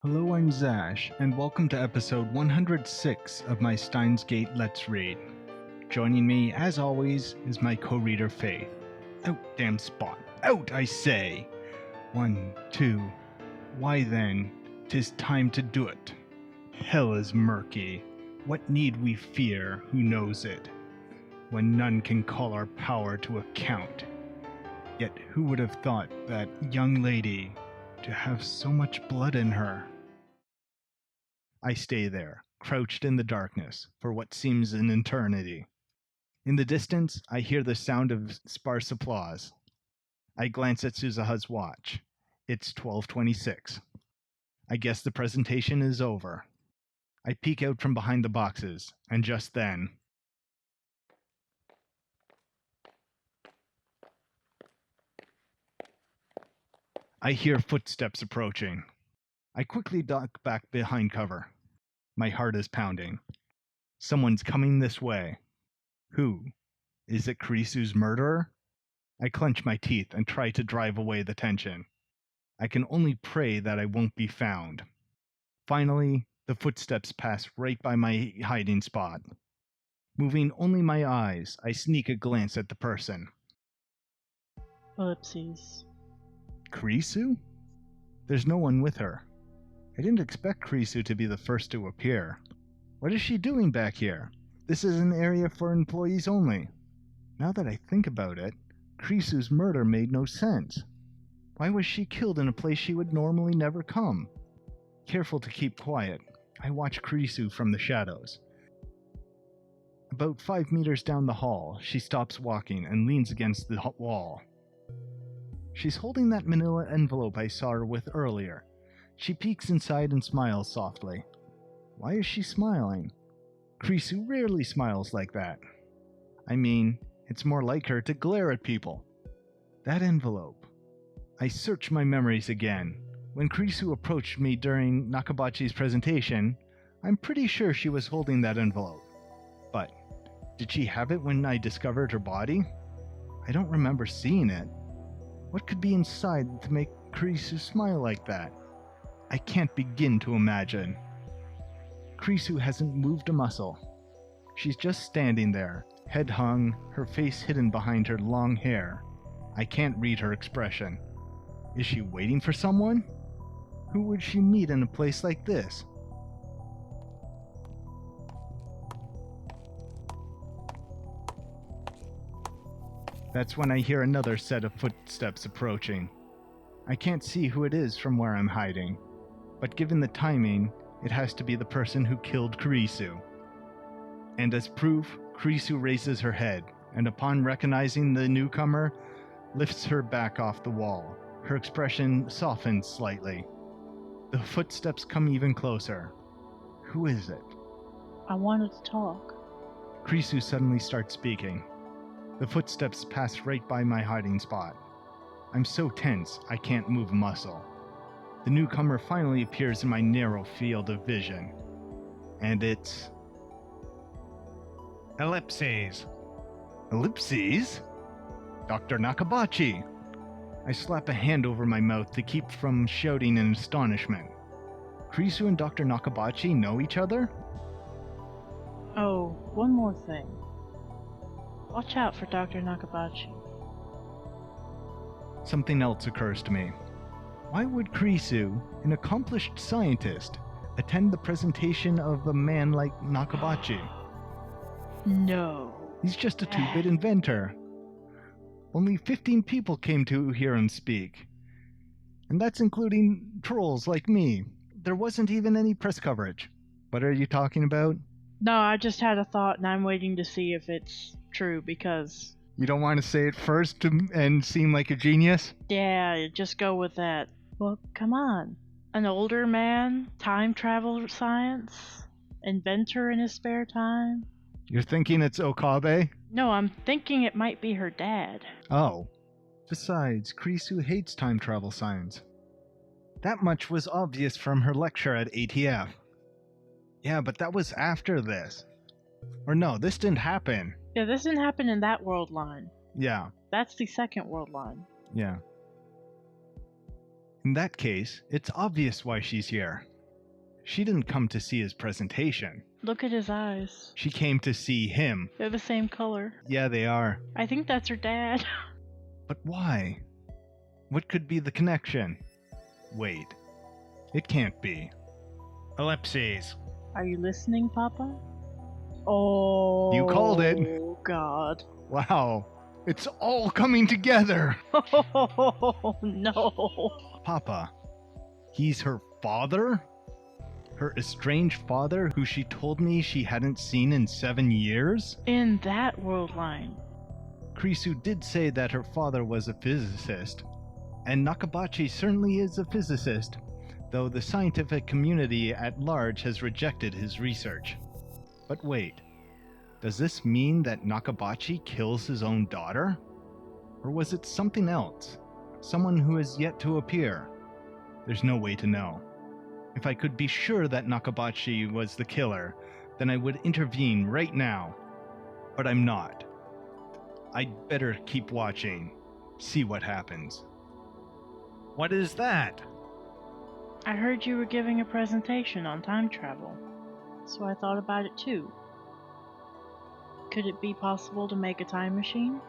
Hello, I'm Zash, and welcome to episode 106 of my Steins Gate Let's Read. Joining me, as always, is my co-reader Faith. Out, damn spot. Out, I say! 1, 2. Why then, 'tis time to do it. Hell is murky. What need we fear, who knows it? When none can call our power to account. Yet who would have thought that young lady to have so much blood in her? I stay there, crouched in the darkness, for what seems an eternity. In the distance, I hear the sound of sparse applause. I glance at Suzuha's watch. It's 12:26. I guess the presentation is over. I peek out from behind the boxes, and just then... I hear footsteps approaching. I quickly duck back behind cover. My heart is pounding. Someone's coming this way. Who? Is it Kurisu's murderer? I clench my teeth and try to drive away the tension. I can only pray that I won't be found. Finally, the footsteps pass right by my hiding spot. Moving only my eyes, I sneak a glance at the person. Ellipses. Kurisu? There's no one with her. I didn't expect Kurisu to be the first to appear. What is she doing back here? This is an area for employees only. Now that I think about it, Kurisu's murder made no sense. Why was she killed in a place she would normally never come? Careful to keep quiet, I watch Kurisu from the shadows. About 5 meters down the hall, she stops walking and leans against the wall. She's holding that manila envelope I saw her with earlier. She peeks inside and smiles softly. Why is she smiling? Kurisu rarely smiles like that. I mean, it's more like her to glare at people. That envelope. I search my memories again. When Kurisu approached me during Nakabachi's presentation, I'm pretty sure she was holding that envelope. But, did she have it when I discovered her body? I don't remember seeing it. What could be inside to make Kurisu smile like that? I can't begin to imagine. Kurisu hasn't moved a muscle. She's just standing there, head hung, her face hidden behind her long hair. I can't read her expression. Is she waiting for someone? Who would she meet in a place like this? That's when I hear another set of footsteps approaching. I can't see who it is from where I'm hiding, but given the timing, it has to be the person who killed Kurisu. And as proof, Kurisu raises her head, and upon recognizing the newcomer, lifts her back off the wall. Her expression softens slightly. The footsteps come even closer. Who is it? I wanted to talk. Kurisu suddenly starts speaking. The footsteps pass right by my hiding spot. I'm so tense, I can't move a muscle. The newcomer finally appears in my narrow field of vision. And it's... Ellipses. Ellipses? Dr. Nakabachi. I slap a hand over my mouth to keep from shouting in astonishment. Kurisu and Dr. Nakabachi know each other? Oh, one more thing. Watch out for Dr. Nakabachi. Something else occurs to me. Why would Kurisu, an accomplished scientist, attend the presentation of a man like Nakabachi? No. He's just a 2-bit inventor. Only 15 people came to hear him speak. And that's including trolls like me. There wasn't even any press coverage. What are you talking about? No, I just had a thought and I'm waiting to see if it's true because... You don't want to say it first and seem like a genius? Yeah, just go with that. Well, come on. An older man, time travel science, inventor in his spare time. You're thinking it's Okabe? No, I'm thinking it might be her dad. Oh. Besides, Kurisu hates time travel science. That much was obvious from her lecture at ATF. Yeah, but that was after this. Or no, this didn't happen. Yeah, this didn't happen in that world line. Yeah. That's the second world line. Yeah. In that case, it's obvious why she's here. She didn't come to see his presentation. Look at his eyes. She came to see him. They're the same color. Yeah, they are. I think that's her dad. But why? What could be the connection? Wait. It can't be. Ellipses. Are you listening, Papa? Oh. You called it. Oh, God. Wow. It's all coming together. Oh, no. Papa. He's her father? Her estranged father who she told me she hadn't seen in 7 years? In that world line. Kurisu did say that her father was a physicist, and Nakabachi certainly is a physicist, though the scientific community at large has rejected his research. But wait, does this mean that Nakabachi kills his own daughter? Or was it something else? Someone who has yet to appear? There's no way to know. If I could be sure that Nakabachi was the killer, then I would intervene right now. But I'm not. I'd better keep watching, see what happens. What is that? I heard you were giving a presentation on time travel, so I thought about it too. Could it be possible to make a time machine?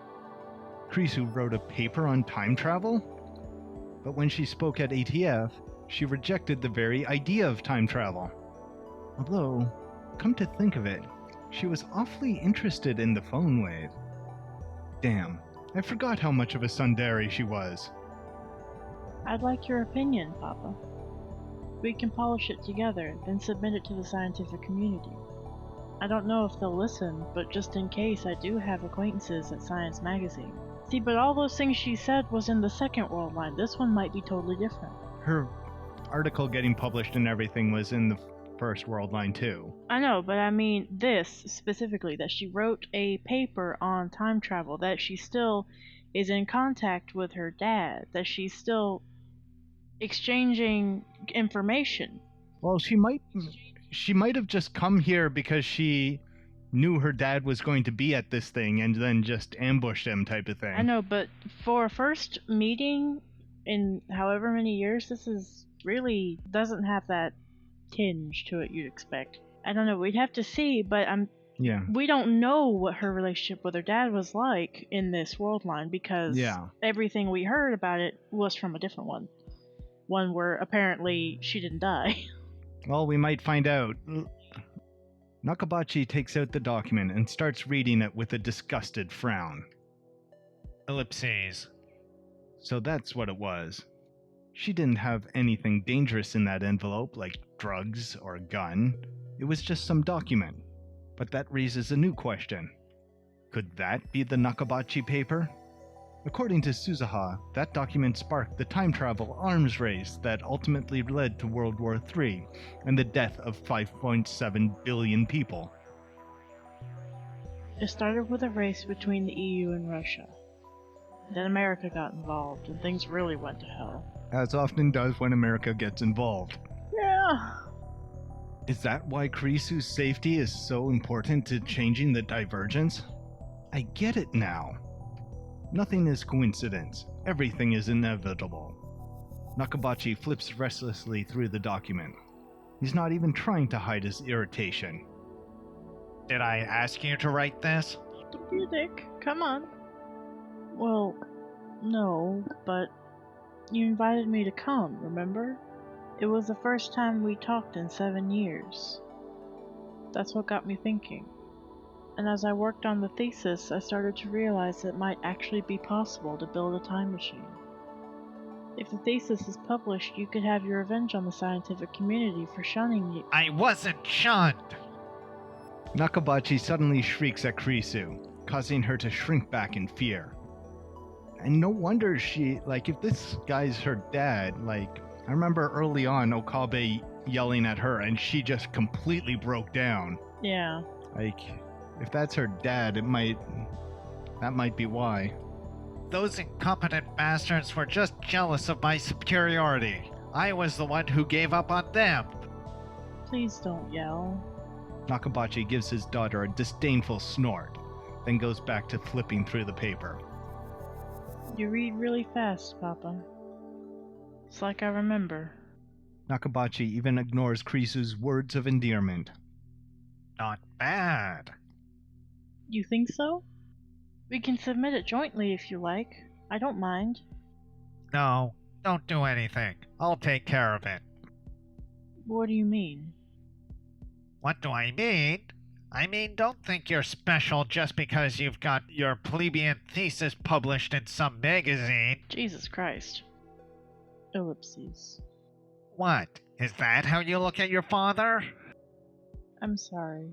Kurisu wrote a paper on time travel? But when she spoke at ATF, she rejected the very idea of time travel. Although, come to think of it, she was awfully interested in the phone wave. Damn, I forgot how much of a tsundere she was. I'd like your opinion, Papa. We can polish it together, then submit it to the scientific community. I don't know if they'll listen, but just in case, I do have acquaintances at Science magazine. See, but all those things she said was in the second world line. This one might be totally different. Her article getting published and everything was in the first world line too. I know, but I mean this specifically, that she wrote a paper on time travel, that she still is in contact with her dad, that she's still exchanging information. Well, she might have just come here because she knew her dad was going to be at this thing and then just ambushed him type of thing. I know, but for a first meeting in however many years, this is really doesn't have that tinge to it you'd expect. I don't know, we'd have to see, but we don't know what her relationship with her dad was like in this world line, because everything we heard about it was from a different one where apparently she didn't die. Well, we might find out. Nakabachi takes out the document and starts reading it with a disgusted frown. Ellipses. So that's what it was. She didn't have anything dangerous in that envelope, like drugs or a gun. It was just some document. But that raises a new question. Could that be the Nakabachi paper? According to Suzuha, that document sparked the time travel arms race that ultimately led to World War III and the death of 5.7 billion people. It started with a race between the EU and Russia. Then America got involved, and things really went to hell. As often does when America gets involved. Yeah. Is that why Kurisu's safety is so important to changing the divergence? I get it now. Nothing is coincidence. Everything is inevitable. Nakabachi flips restlessly through the document. He's not even trying to hide his irritation. Did I ask you to write this? Don't be a dick. Come on. Well, no, but you invited me to come, remember? It was the first time we talked in 7 years. That's what got me thinking. And as I worked on the thesis, I started to realize that it might actually be possible to build a time machine. If the thesis is published, you could have your revenge on the scientific community for shunning you. I wasn't shunned! Nakabachi suddenly shrieks at Kurisu, causing her to shrink back in fear. And no wonder if this guy's her dad, I remember early on Okabe yelling at her and she just completely broke down. Yeah. If that's her dad, that might be why. Those incompetent bastards were just jealous of my superiority. I was the one who gave up on them. Please don't yell. Nakabachi gives his daughter a disdainful snort, then goes back to flipping through the paper. You read really fast, Papa. It's like I remember. Nakabachi even ignores Kurisu's words of endearment. Not bad. You think so? We can submit it jointly if you like. I don't mind. No, don't do anything. I'll take care of it. What do you mean? What do I mean? I mean, don't think you're special just because you've got your plebeian thesis published in some magazine. Jesus Christ. Ellipses. What? Is that how you look at your father? I'm sorry.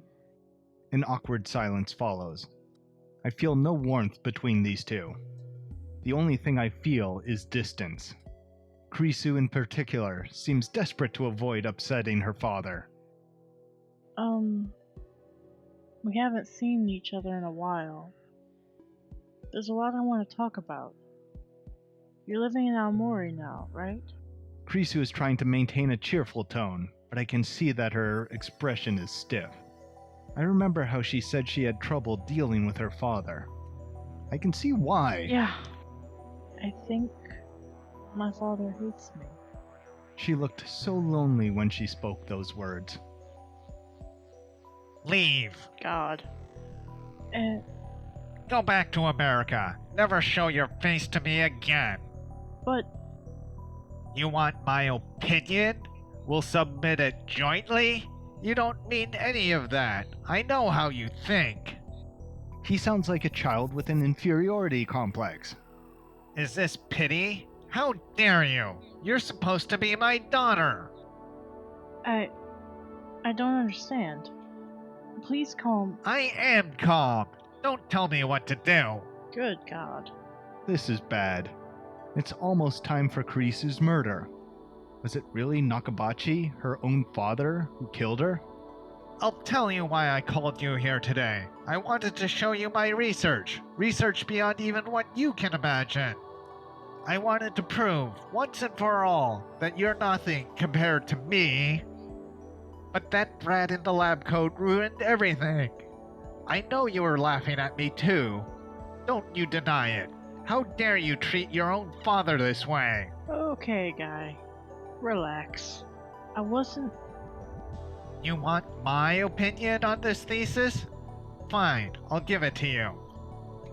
An awkward silence follows. I feel no warmth between these two. The only thing I feel is distance. Kurisu in particular seems desperate to avoid upsetting her father. We haven't seen each other in a while. There's a lot I want to talk about. You're living in Aomori now, right? Kurisu is trying to maintain a cheerful tone, but I can see that her expression is stiff. I remember how she said she had trouble dealing with her father. I can see why. Yeah. I think my father hates me. She looked so lonely when she spoke those words. Leave. God. Go back to America. Never show your face to me again. But You want my opinion? We'll submit it jointly? You don't mean any of that. I know how you think. He sounds like a child with an inferiority complex. Is this pity? How dare you? You're supposed to be my daughter. I don't understand. Please calm. I am calm. Don't tell me what to do. Good God. This is bad. It's almost time for Kurisu's murder. Was it really Nakabachi, her own father, who killed her? I'll tell you why I called you here today. I wanted to show you my research. Research beyond even what you can imagine. I wanted to prove, once and for all, that you're nothing compared to me. But that brat in the lab coat ruined everything. I know you were laughing at me too. Don't you deny it. How dare you treat your own father this way? Okay, guy. Relax. I wasn't. You want my opinion on this thesis? Fine, I'll give it to you.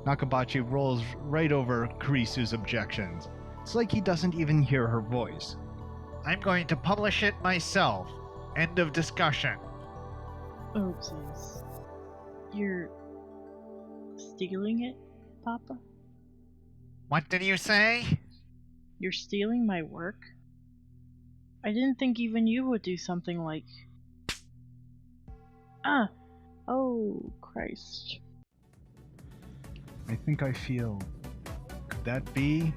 Nakabachi rolls right over Kurisu's objections. It's like he doesn't even hear her voice. I'm going to publish it myself. End of discussion. Oopsies. You're stealing it, Papa? What did you say? You're stealing my work? I didn't think even you would do something like... Ah! Oh, Christ. I think I feel... Could that be?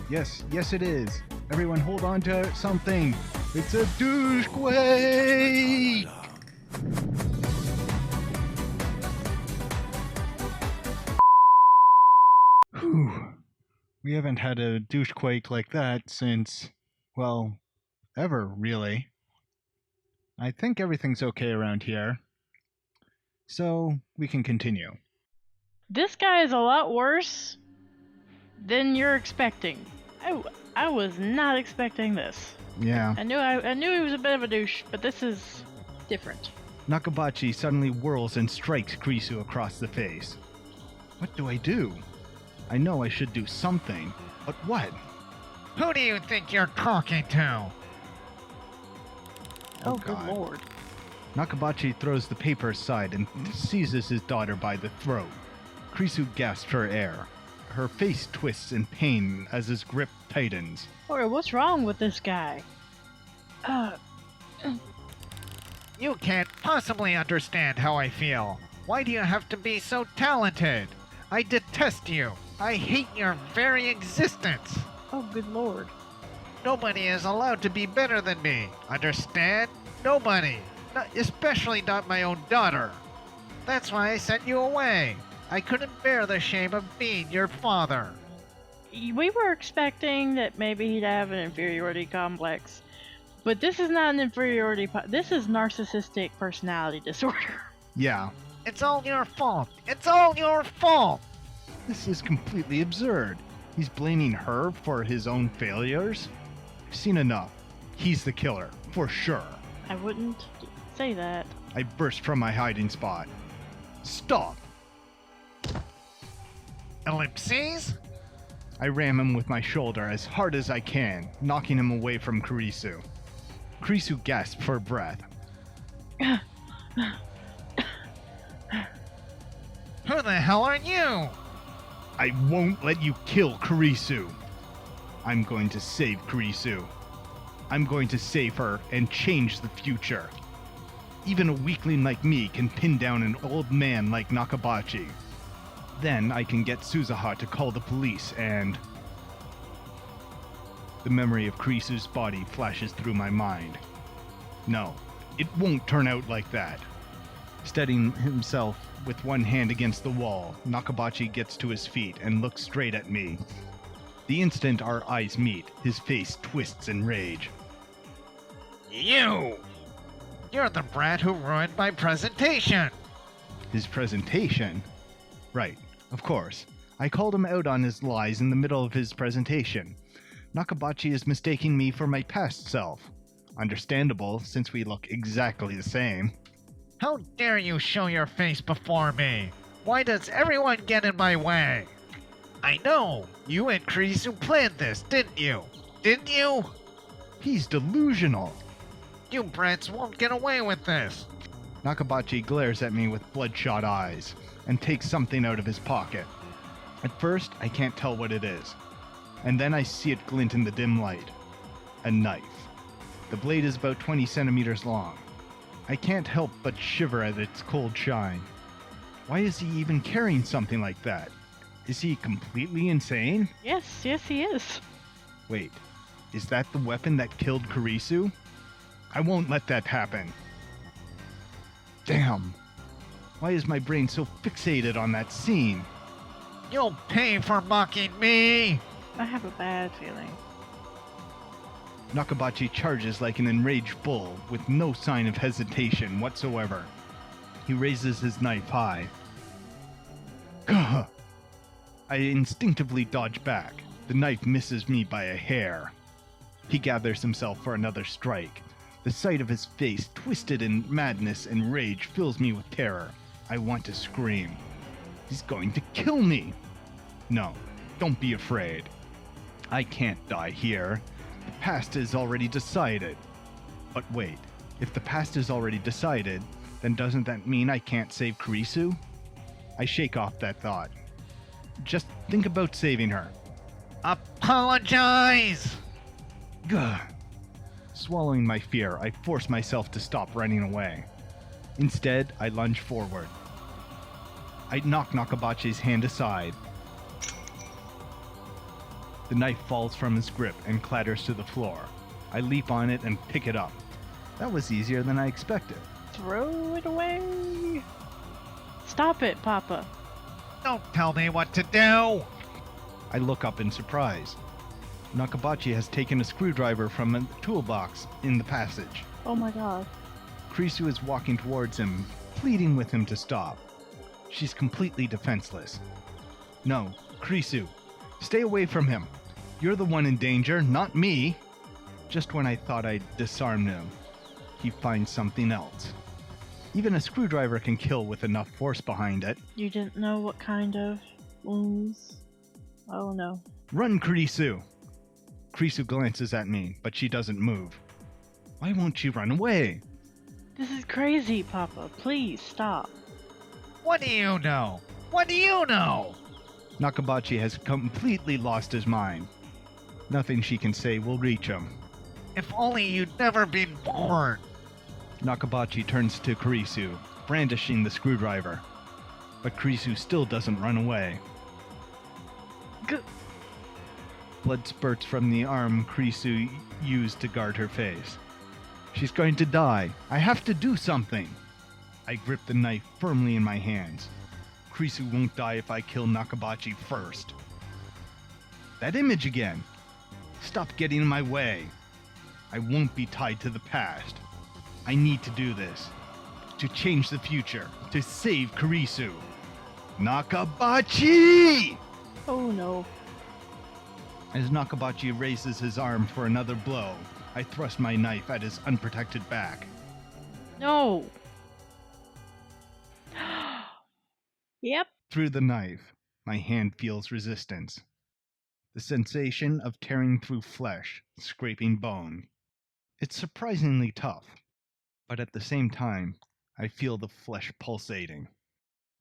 Yes, it is. Everyone hold on to something. It's a douche-quake! Whew. We haven't had a douche-quake like that since, well, ever, really. I think everything's okay around here. So, we can continue. This guy is a lot worse than you're expecting. I was not expecting this. Yeah. I knew he was a bit of a douche, but this is different. Nakabachi suddenly whirls and strikes Kurisu across the face. What do I do? I know I should do something, but what? Who do you think you're talking to? Oh, God. good lord. Nakabachi throws the paper aside and seizes his daughter by the throat. Kurisu gasps for air. Her face twists in pain as his grip tightens. Okay, what's wrong with this guy? You can't possibly understand how I feel. Why do you have to be so talented? I detest you. I hate your very existence. Oh, good lord. Nobody is allowed to be better than me. Understand? Nobody. Especially not my own daughter. That's why I sent you away. I couldn't bear the shame of being your father. We were expecting that maybe he'd have an inferiority complex, but this is not an inferiority. This is narcissistic personality disorder. Yeah. It's all your fault. It's all your fault. This is completely absurd. He's blaming her for his own failures? I've seen enough. He's the killer, for sure. I wouldn't say that. I burst from my hiding spot. Stop! Ellipses? I ram him with my shoulder as hard as I can, knocking him away from Kurisu. Kurisu gasped for breath. Who the hell are you? I won't let you kill Kurisu. I'm going to save Kurisu. I'm going to save her and change the future. Even a weakling like me can pin down an old man like Nakabachi. Then I can get Suzuha to call the police and... The memory of Kurisu's body flashes through my mind. No, it won't turn out like that. Steadying himself with one hand against the wall, Nakabachi gets to his feet and looks straight at me. The instant our eyes meet, his face twists in rage. You! You're the brat who ruined my presentation! His presentation? Right, of course. I called him out on his lies in the middle of his presentation. Nakabachi is mistaking me for my past self. Understandable, since we look exactly the same. How dare you show your face before me? Why does everyone get in my way? I know! You and Kurisu planned this, didn't you? Didn't you? He's delusional. You brats won't get away with this. Nakabachi glares at me with bloodshot eyes and takes something out of his pocket. At first, I can't tell what it is. And then I see it glint in the dim light. A knife. The blade is about 20 centimeters long. I can't help but shiver at its cold shine. Why is he even carrying something like that? Is he completely insane? Yes, he is. Wait, is that the weapon that killed Kurisu? I won't let that happen. Damn. Why is my brain so fixated on that scene? You'll pay for mocking me! I have a bad feeling. Nakabachi charges like an enraged bull with no sign of hesitation whatsoever. He raises his knife high. Gah! I instinctively dodge back. The knife misses me by a hair. He gathers himself for another strike. The sight of his face, twisted in madness and rage, fills me with terror. I want to scream. He's going to kill me! No, don't be afraid. I can't die here. The past is already decided. But wait, if the past is already decided, then doesn't that mean I can't save Kurisu? I shake off that thought. Just think about saving her. Apologize! Gah! Swallowing my fear, I force myself to stop running away. Instead, I lunge forward. I knock Nakabachi's hand aside. The knife falls from his grip and clatters to the floor. I leap on it and pick it up. That was easier than I expected. Throw it away. Stop it, Papa. Don't tell me what to do! I look up in surprise. Nakabachi has taken a screwdriver from a toolbox in the passage. Oh my god. Kurisu is walking towards him, pleading with him to stop. She's completely defenseless. No, Kurisu, stay away from him. You're the one in danger, not me. Just when I thought I'd disarmed him, he finds something else. Even a screwdriver can kill with enough force behind it. You didn't know what kind of wounds? Oh no. Run, Kurisu! Kurisu glances at me, but she doesn't move. Why won't she run away? This is crazy, Papa. Please stop. What do you know? What do you know? Nakabachi has completely lost his mind. Nothing she can say will reach him. If only you'd never been born! Nakabachi turns to Kurisu, brandishing the screwdriver. But Kurisu still doesn't run away. G- Blood spurts from the arm Kurisu used to guard her face. She's going to die. I have to do something. I grip the knife firmly in my hands. Kurisu won't die if I kill Nakabachi first. That image again. Stop getting in my way. I won't be tied to the past. I need to do this. To change the future. To save Kurisu. Nakabachi! Oh no. As Nakabachi raises his arm for another blow, I thrust my knife at his unprotected back. No! Yep. Through the knife, my hand feels resistance. The sensation of tearing through flesh, scraping bone. It's surprisingly tough, but at the same time, I feel the flesh pulsating.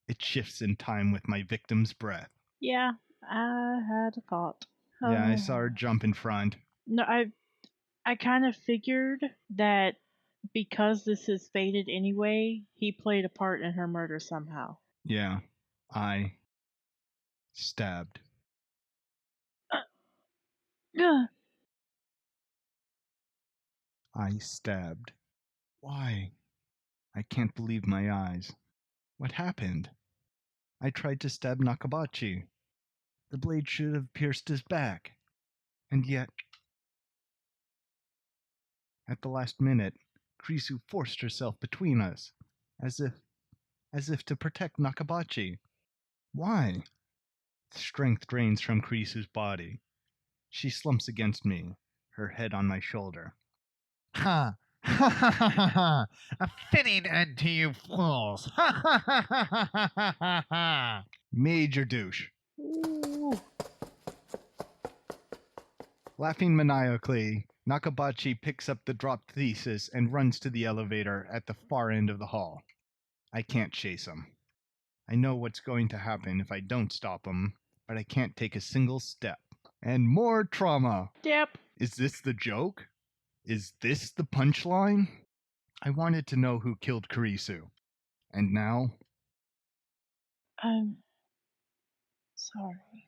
It shifts in time with my victim's breath. Yeah, I had a thought. Yeah, I saw her jump in front. No, I kind of figured that because this is fated anyway, he played a part in her murder somehow. Yeah, I stabbed. Ugh. I stabbed. Why? I can't believe my eyes. What happened? I tried to stab Nakabachi. The blade should have pierced his back. And yet, at the last minute, Kurisu forced herself between us, as if to protect Nakabachi. Why? Strength drains from Kurisu's body. She slumps against me, her head on my shoulder. Ha! Ha ha ha ha ha! A fitting end to you fools! Ha ha ha ha ha ha ha ha! Major douche. Ooh. Laughing maniacally, Nakabachi picks up the dropped thesis and runs to the elevator at the far end of the hall. I can't chase him. I know what's going to happen if I don't stop him, but I can't take a single step. And more trauma! Yep. Is this the joke? Is this the punchline? I wanted to know who killed Kurisu. And now? I'm sorry.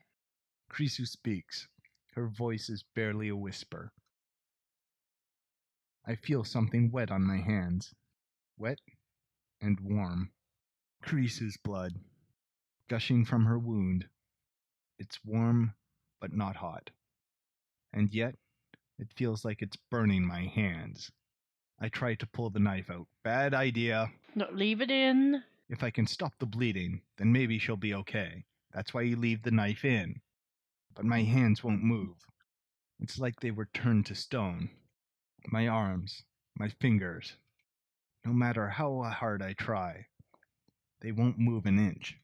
Kurisu speaks. Her voice is barely a whisper. I feel something wet on my hands. Wet and warm. Kurisu's blood, gushing from her wound. It's warm, but not hot. And yet, it feels like it's burning my hands. I try to pull the knife out. Bad idea. No, leave it in. If I can stop the bleeding, then maybe she'll be okay. That's why you leave the knife in. But my hands won't move. It's like they were turned to stone. My arms, my fingers. No matter how hard I try, they won't move an inch.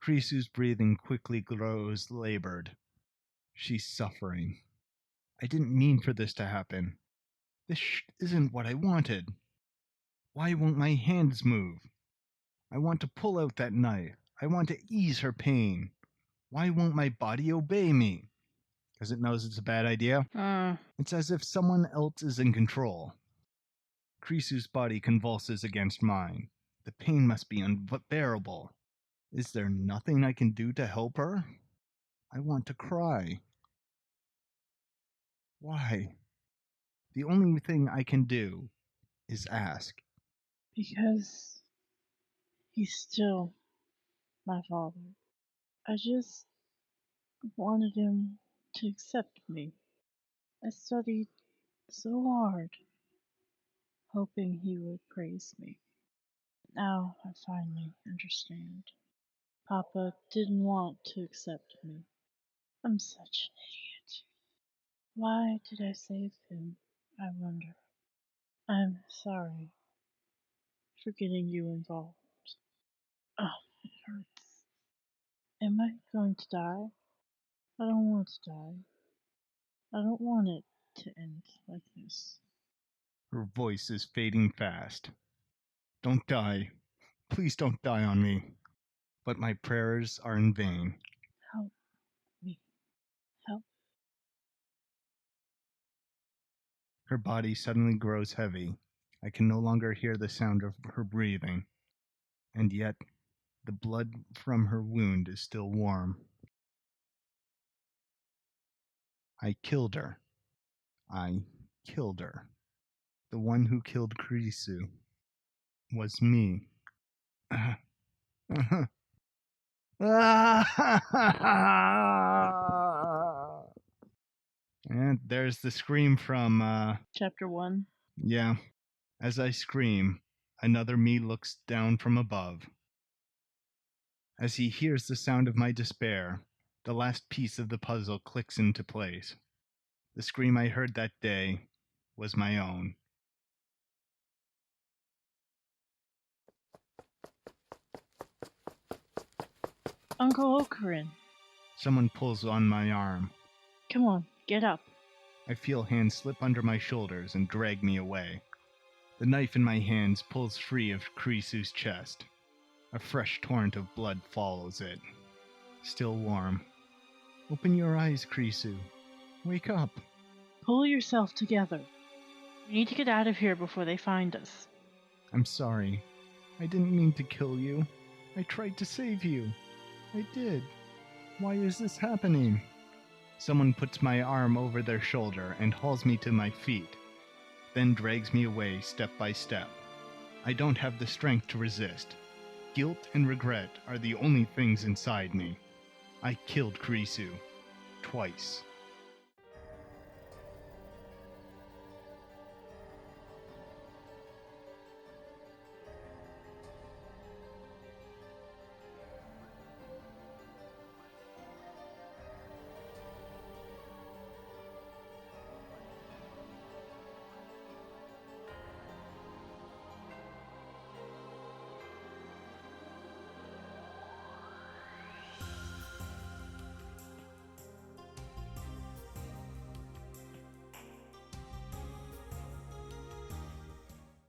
Kurisu's breathing quickly grows labored. She's suffering. I didn't mean for this to happen. This isn't what I wanted. Why won't my hands move? I want to pull out that knife. I want to ease her pain. Why won't my body obey me? Because it knows it's a bad idea? It's as if someone else is in control. Kurisu's body convulses against mine. The pain must be unbearable. Is there nothing I can do to help her? I want to cry. Why? The only thing I can do is ask. Because he's still my father. I just wanted him to accept me. I studied so hard, hoping he would praise me. Now I finally understand. Papa didn't want to accept me. I'm such an idiot. Why did I save him, I wonder? I'm sorry for getting you involved. Oh, it hurts. Am I going to die? I don't want to die. I don't want it to end like this. Her voice is fading fast. Don't die. Please don't die on me. But my prayers are in vain. Help me. Help. Her body suddenly grows heavy. I can no longer hear the sound of her breathing. And yet, the blood from her wound is still warm. I killed her. I killed her. The one who killed Kurisu was me. And there's the scream from, Chapter 1. yeah. As I scream, another me looks down from above. As he hears the sound of my despair, The last piece of the puzzle clicks into place. The scream I heard that day was my own. Uncle Ocarin, Someone pulls on my arm. come on, get up. I feel hands slip under my shoulders and drag me away. The knife in my hands pulls free of Kurisu's chest. A fresh torrent of blood follows it. Still warm. Open your eyes, Kurisu. Wake up. Pull yourself together. We need to get out of here before they find us. I'm sorry. I didn't mean to kill you. I tried to save you. I did. Why is this happening? Someone puts my arm over their shoulder and hauls me to my feet, then drags me away step by step. I don't have the strength to resist. Guilt and regret are the only things inside me. I killed Kurisu. Twice.